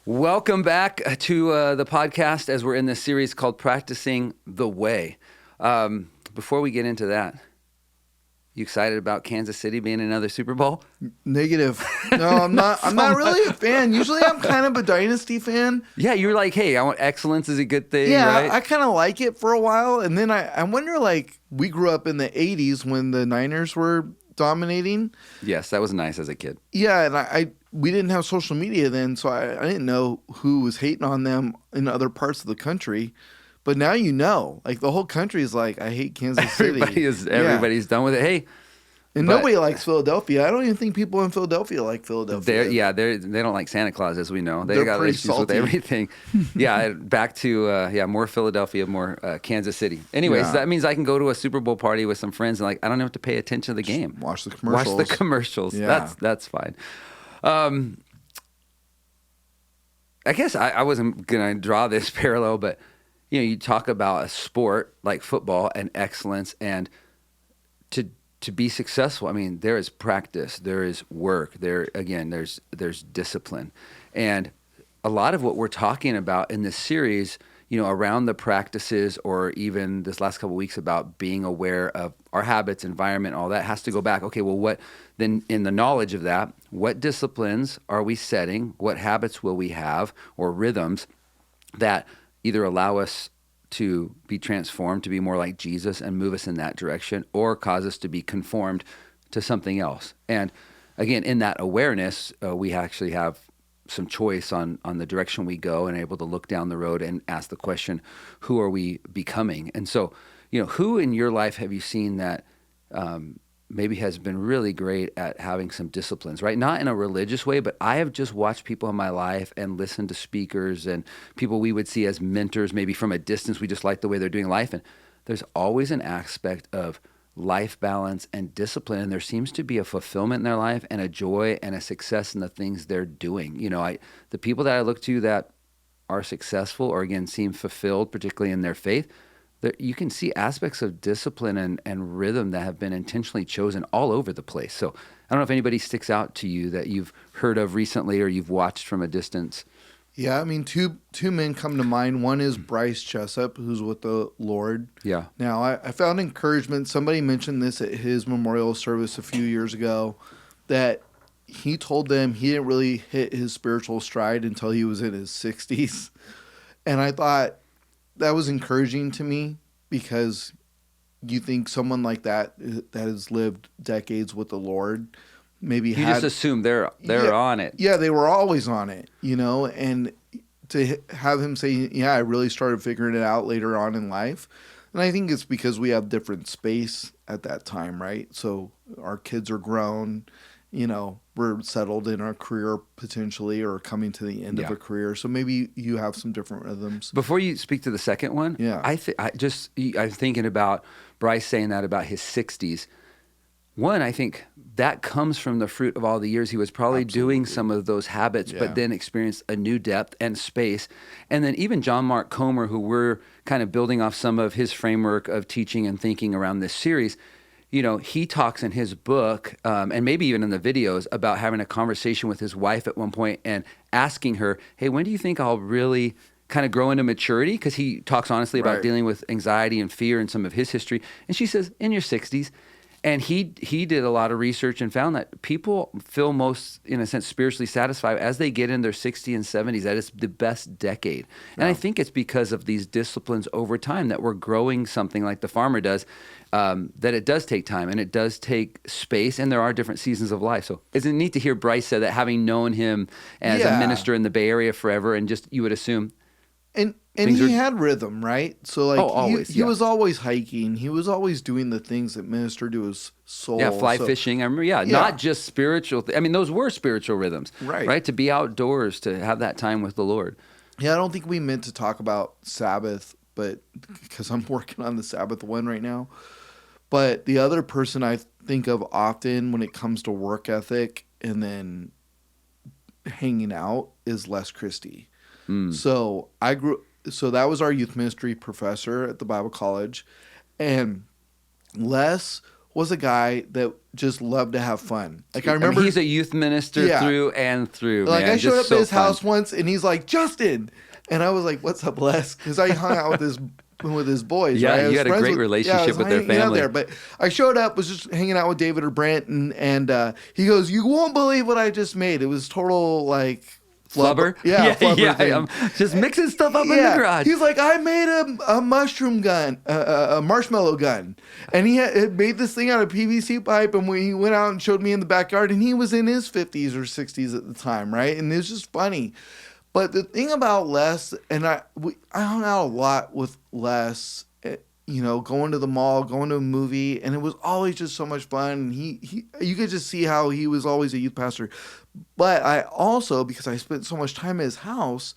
Welcome back to the podcast as we're in this series called Practicing the Way. Before we get into that, you excited about Kansas City being another Super Bowl? Negative. No, I'm not. I'm not really a fan. Usually, I'm kind of a dynasty fan. Yeah, you're like, hey, I want excellence is a good thing, Yeah, right? I kind of like it for a while, and then I wonder, like, we grew up in the '80s when the Niners were dominating. Yes, that was nice as a kid. Yeah, and we didn't have social media then, so I didn't know who was hating on them in other parts of the country. But now you know, like the whole country is like, I hate Kansas City. Everybody's done with it. Hey, and nobody likes Philadelphia. I don't even think people in Philadelphia like Philadelphia. they don't like Santa Claus, as we know. They They're got pretty issues salty. with everything. Yeah, back to more Philadelphia, more Kansas City. Anyways, Yeah. that means I can go to a Super Bowl party with some friends and like I don't have to pay attention to the game. Watch the commercials. Watch the commercials. Yeah. That's fine. I guess I wasn't gonna draw this parallel, but you talk about a sport like football and excellence, and to be successful, I mean, there is practice, there is work, there's discipline, and a lot of what we're talking about in this series, around the practices, or even this last couple of weeks about being aware of our habits, environment, all that has to go back. Okay, well, what then in the knowledge of that, what disciplines are we setting? What habits will we have, or rhythms that either allow us to be transformed to be more like Jesus and move us in that direction, or cause us to be conformed to something else? And again, in that awareness, we actually have some choice on the direction we go, and able to look down the road and ask the question, who are we becoming? And so, who in your life have you seen that maybe has been really great at having some disciplines, right? Not in a religious way, but I have just watched people in my life and listened to speakers and people we would see as mentors, maybe from a distance. We just like the way they're doing life. And there's always an aspect of life balance and discipline. And there seems to be a fulfillment in their life and a joy and a success in the things they're doing. The people that I look to that are successful, or again, seem fulfilled, particularly in their faith, you can see aspects of discipline and rhythm that have been intentionally chosen all over the place. So I don't know if anybody sticks out to you that you've heard of recently or you've watched from a distance. Yeah, I mean, two men come to mind. One is Bryce Jessup, who's with the Lord. Yeah. Now, I found encouragement. Somebody mentioned this at his memorial service a few years ago, that he told them he didn't really hit his spiritual stride until he was in his 60s. And I thought that was encouraging to me, because you think someone like that has lived decades with the Lord, maybe You just assume they're on it. Yeah, they were always on it, and to have him say, yeah, I really started figuring it out later on in life. And I think it's because we have different space at that time, right? So our kids are grown, we're settled in our career potentially, or coming to the end of a career. So maybe you have some different rhythms. Before you speak to the second one, Yeah. I'm thinking about Bryce saying that about his 60s. One, I think that comes from the fruit of all the years he was probably doing some of those habits, but then experienced a new depth and space. And then even John Mark Comer, who we're kind of building off some of his framework of teaching and thinking around this series, he talks in his book, and maybe even in the videos, about having a conversation with his wife at one point and asking her, hey, when do you think I'll really kind of grow into maturity? Because he talks honestly about dealing with anxiety and fear and some of his history. And she says, in your 60s. And he did a lot of research and found that people feel most, in a sense, spiritually satisfied as they get in their 60s and 70s. That is the best decade. And I think it's because of these disciplines over time that we're growing something like the farmer does, that it does take time and it does take space, and there are different seasons of life. So isn't it neat to hear Bryce say that, having known him as a minister in the Bay Area forever, and just you would assume. And he had rhythm, right? So he was always hiking. He was always doing the things that ministered to his soul. Yeah, fly fishing. I remember, not just spiritual. I mean, those were spiritual rhythms, right? To be outdoors, to have that time with the Lord. Yeah, I don't think we meant to talk about Sabbath, but because I'm working on the Sabbath one right now. But the other person I think of often when it comes to work ethic and then hanging out is Les Christie. So So that was our youth ministry professor at the Bible college. And Les was a guy that just loved to have fun. Like I remember, he's a youth minister through and through. Like man. I showed Just up at his fun. house once, and he's like, "Justin," and I was like, "What's up, Les?" Because I hung out with his boys. Yeah, right? I you was had a friends great relationship with their hanging out family. there. But I showed up, was just hanging out with David or Brent, and he goes, "You won't believe what I just made." It was total like Flubber? Yeah, flubber thing. I'm just mixing stuff up in the garage. He's like, I made a mushroom gun, a marshmallow gun. And he had made this thing out of PVC pipe. And he went out and showed me in the backyard. And he was in his 50s or 60s at the time, right? And it was just funny. But the thing about Les, and I hung out a lot with Les, you know, going to the mall, going to a movie, and it was always just so much fun. And you could just see how he was always a youth pastor. But I also, because I spent so much time at his house,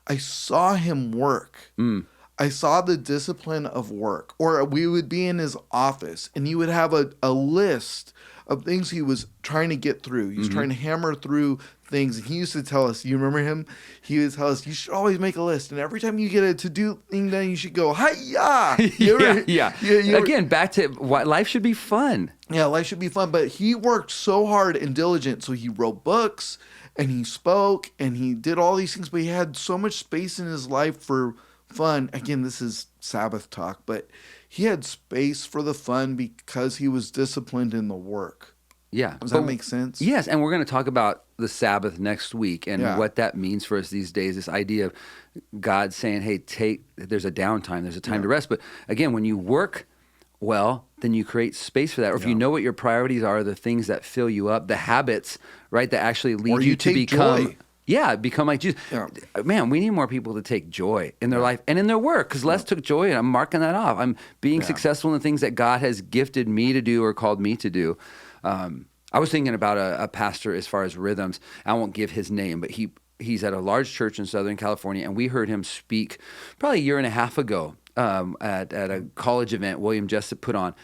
I saw him work. I saw the discipline of work. Or we would be in his office, and he would have a list of things he was trying to get through. He was trying to hammer through things. And he used to tell us, you remember him? He would tell us, you should always make a list. And every time you get a to-do thing done, you should go, hi-ya! Yeah. Again, back to life should be fun. Yeah, life should be fun. But he worked so hard and diligent. So he wrote books, and he spoke, and he did all these things. But he had so much space in his life for fun. Again, this is Sabbath talk, but he had space for the fun because he was disciplined in the work. Yeah. Does that make sense? Yes, and we're going to talk about the Sabbath next week and what that means for us these days, this idea of God saying, hey, there's a downtime, there's a time to rest. But again, when you work well, then you create space for that. Or if you know what your priorities are, the things that fill you up, the habits, right, that actually lead you to become... joy. Yeah, become like Jesus. Yeah. Man, we need more people to take joy in their life and in their work, because Les took joy, and I'm marking that off. I'm being successful in the things that God has gifted me to do or called me to do. I was thinking about a pastor as far as rhythms. I won't give his name, but he's at a large church in Southern California, and we heard him speak probably a year and a half ago at a college event William Jessup put on.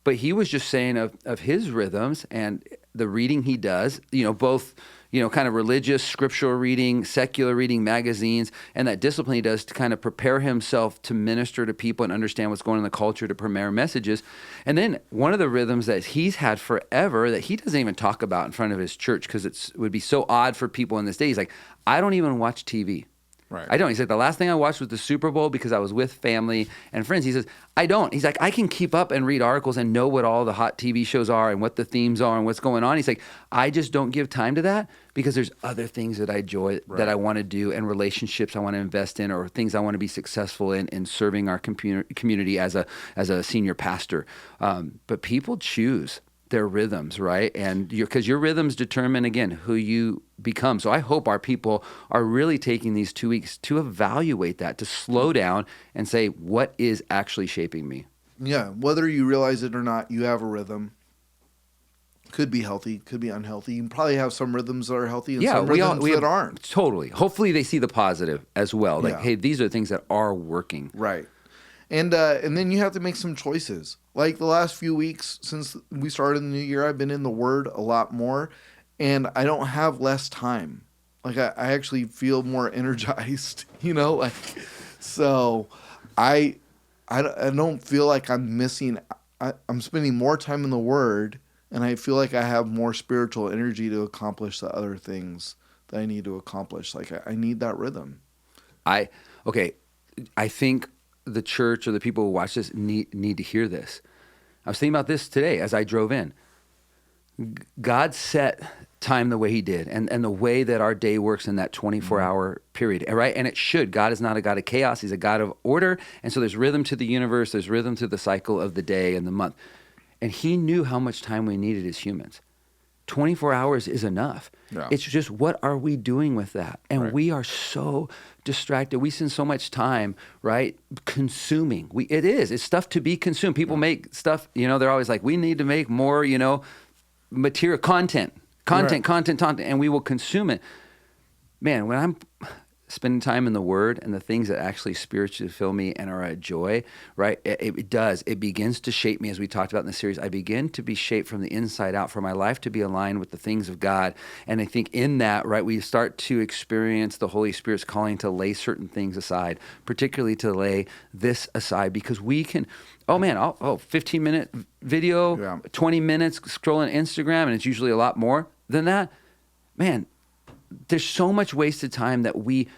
But he was just saying of his rhythms and the reading he does, both kind of religious, scriptural reading, secular reading, magazines, and that discipline he does to kind of prepare himself to minister to people and understand what's going on in the culture, to premier messages. And then one of the rhythms that he's had forever that he doesn't even talk about in front of his church because it would be so odd for people in this day, he's like, I don't even watch TV. Right. I don't. He's like, the last thing I watched was the Super Bowl because I was with family and friends. He says, I don't. He's like, I can keep up and read articles and know what all the hot TV shows are and what the themes are and what's going on. He's like, I just don't give time to that because there's other things that I enjoy that I want to do and relationships I want to invest in or things I want to be successful in serving our community as a senior pastor. But people choose their rhythms, right? And because your rhythms determine, again, who you become. So I hope our people are really taking these 2 weeks to evaluate that, to slow down and say, what is actually shaping me? Yeah, whether you realize it or not, you have a rhythm. Could be healthy, could be unhealthy. You probably have some rhythms that are healthy and some rhythms that aren't. Totally. Hopefully they see the positive as well. Like, hey, these are things that are working. Right. And then you have to make some choices. Like the last few weeks since we started the new year, I've been in the Word a lot more, and I don't have less time. Like I actually feel more energized, so I don't feel like I'm missing. I'm spending more time in the Word, and I feel like I have more spiritual energy to accomplish the other things that I need to accomplish. Like I need that rhythm. I think the church or the people who watch this need to hear this. I was thinking about this today as I drove in. God set time the way he did and the way that our day works in that 24-hour period, right? And it should. God is not a God of chaos. He's a God of order. And so there's rhythm to the universe. There's rhythm to the cycle of the day and the month. And he knew how much time we needed as humans. 24 hours is enough. Yeah. It's just, what are we doing with that? And we are so distracted. We spend so much time, right, consuming. It's stuff to be consumed. People make stuff, they're always like, we need to make more, material content, and we will consume it. Man, when I'm spending time in the Word and the things that actually spiritually fill me and are a joy, right? It does. It begins to shape me, as we talked about in the series. I begin to be shaped from the inside out for my life to be aligned with the things of God. And I think in that, right, we start to experience the Holy Spirit's calling to lay certain things aside, particularly to lay this aside, because we can, 15-minute video, 20 minutes scrolling Instagram, and it's usually a lot more than that. Man, there's so much wasted time that we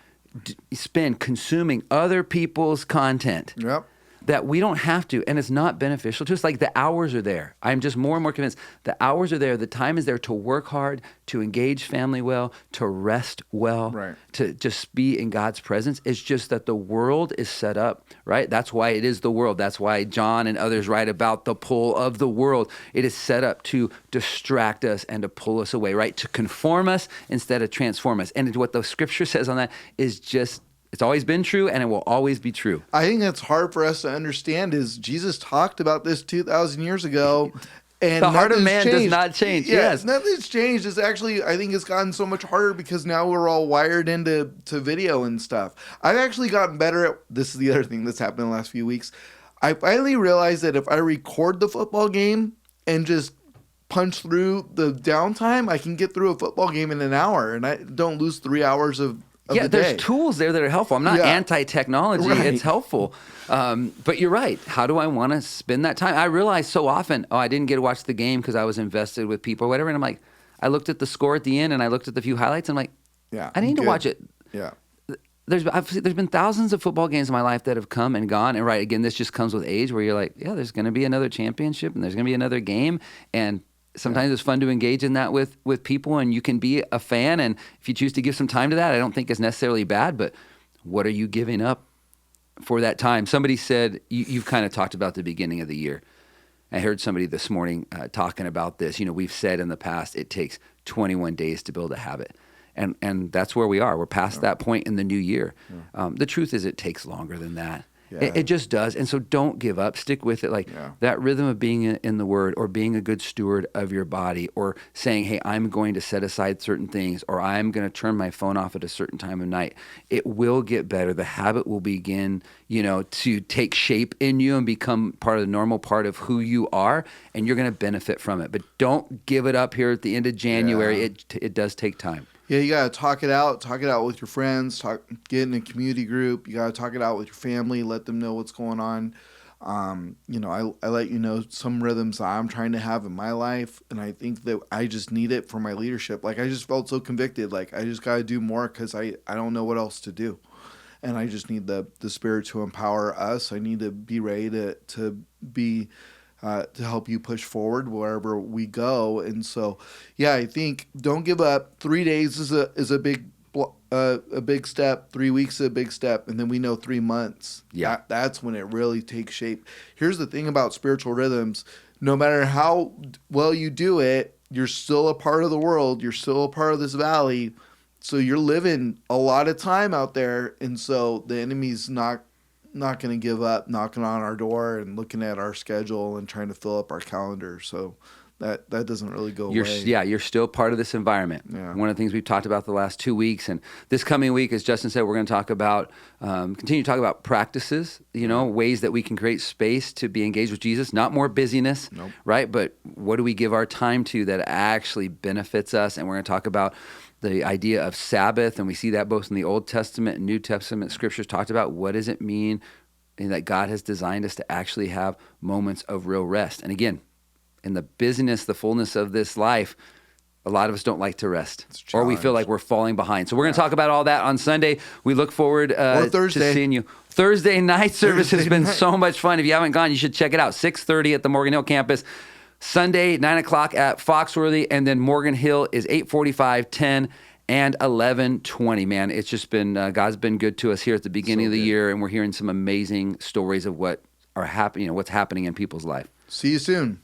spend consuming other people's content that we don't have to, and it's not beneficial to us. Like, the hours are there. I'm just more and more convinced the hours are there. The time is there to work hard, to engage family well, to rest well, to just be in God's presence. It's just that the world is set up, right? That's why it is the world. That's why John and others write about the pull of the world. It is set up to distract us and to pull us away, right? To conform us instead of transform us. And what the scripture says on that is just, it's always been true, and it will always be true. I think that's hard for us to understand. Is Jesus talked about this 2,000 years ago, and the heart of man changed. does not change. Yes, nothing's changed. It's actually, I think it's gotten so much harder because now we're all wired into video and stuff. I've actually gotten better at, this is the other thing that's happened in the last few weeks. I finally realized that if I record the football game and just punch through the downtime, I can get through a football game in an hour, and I don't lose 3 hours of the there's day. tools there that are helpful. I'm not anti-technology. It's helpful. But you're right. How do I want to spend that time? I realize so often, I didn't get to watch the game because I was invested with people or whatever. And I'm like, I looked at the score at the end and I looked at the few highlights. And I'm like, I need to watch it. Yeah. There's been thousands of football games in my life that have come and gone. And again, this just comes with age where you're like, there's going to be another championship and there's going to be another game. And sometimes it's fun to engage in that with people, and you can be a fan. And if you choose to give some time to that, I don't think it's necessarily bad, but what are you giving up for that time? Somebody said, you've kind of talked about the beginning of the year. I heard somebody this morning talking about this. We've said in the past, it takes 21 days to build a habit. And that's where we are. We're past that point in the new year. The truth is it takes longer than that. It just does. And so don't give up. Stick with it. That rhythm of being in the Word, or being a good steward of your body, or saying, hey, I'm going to set aside certain things, or I'm going to turn my phone off at a certain time of night. It will get better. The habit will begin, to take shape in you and become part of the normal part of who you are, and you're going to benefit from it. But don't give it up here at the end of January. It does take time. Yeah, you got to talk it out with your friends, get in a community group. You got to talk it out with your family, let them know what's going on. I let you know some rhythms that I'm trying to have in my life, and I think that I just need it for my leadership. I just felt so convicted. I just got to do more because I don't know what else to do. And I just need the Spirit to empower us. I need to be ready to be... to help you push forward wherever we go. And so, I think don't give up. 3 days is a big step. 3 weeks is a big step. And then we know 3 months. That's when it really takes shape. Here's the thing about spiritual rhythms. No matter how well you do it, you're still a part of the world. You're still a part of this valley. So you're living a lot of time out there. And so the enemy's not going to give up knocking on our door and looking at our schedule and trying to fill up our calendar. So that doesn't really go away. You're still part of this environment. One of the things we've talked about the last 2 weeks, and this coming week, as Justin said, we're going to talk about, continue to talk about practices, ways that we can create space to be engaged with Jesus, not more busyness, right? But what do we give our time to that actually benefits us? And we're going to talk about the idea of Sabbath, and we see that both in the Old Testament and New Testament scriptures talked about. What does it mean that God has designed us to actually have moments of real rest? And again, in the busyness, the fullness of this life, a lot of us don't like to rest, or we feel like we're falling behind. So we're going to talk about all that on Sunday. We look forward to seeing you. Thursday night service has been so much fun. If you haven't gone, you should check it out. 6:30 at the Morgan Hill campus. Sunday, 9 o'clock at Foxworthy, and then Morgan Hill is 8:45, 10, and 11:20. Man, it's just been, God's been good to us here at the beginning of the year, and we're hearing some amazing stories of what's happening in people's life. See you soon.